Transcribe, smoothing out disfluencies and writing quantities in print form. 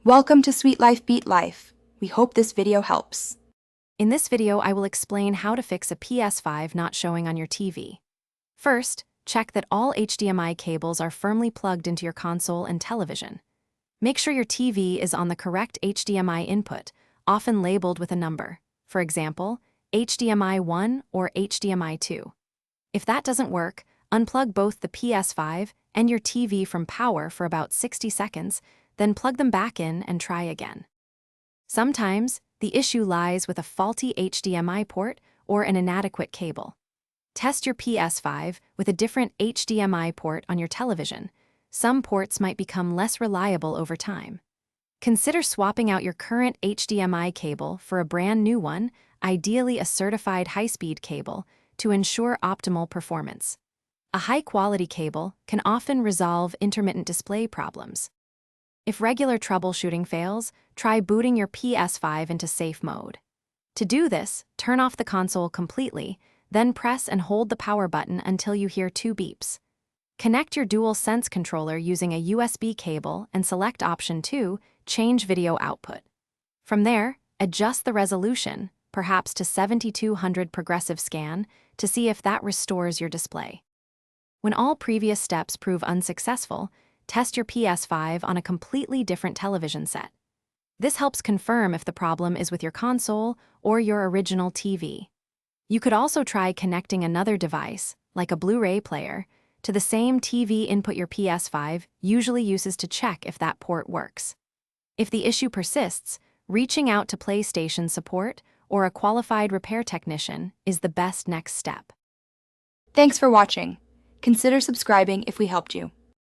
Welcome to Sweet Life Beat Life. We hope this video helps. In this video, I will explain how to fix a PS5 not showing on your TV. First, check that all HDMI cables are firmly plugged into your console and television. Make sure your TV is on the correct HDMI input, often labeled with a number. For example, HDMI 1 or HDMI 2. If that doesn't work, unplug both the PS5 and your TV from power for about 60 seconds, then plug them back in and try again. Sometimes, the issue lies with a faulty HDMI port or an inadequate cable. Test your PS5 with a different HDMI port on your television. Some ports might become less reliable over time. Consider swapping out your current HDMI cable for a brand new one, ideally a certified high-speed cable, to ensure optimal performance. A high-quality cable can often resolve intermittent display problems. If regular troubleshooting fails, try booting your PS5 into safe mode. To do this, turn off the console completely, then press and hold the power button until you hear 2 beeps. Connect your DualSense controller using a USB cable and select option 2, change video output. From there, adjust the resolution, perhaps to 7200 progressive scan, to see if that restores your display. When all previous steps prove unsuccessful, test your PS5 on a completely different television set. This helps confirm if the problem is with your console or your original TV. You could also try connecting another device, like a Blu-ray player, to the same TV input your PS5 usually uses to check if that port works. If the issue persists, reaching out to PlayStation support or a qualified repair technician is the best next step. Thanks for watching. Consider subscribing if we helped you.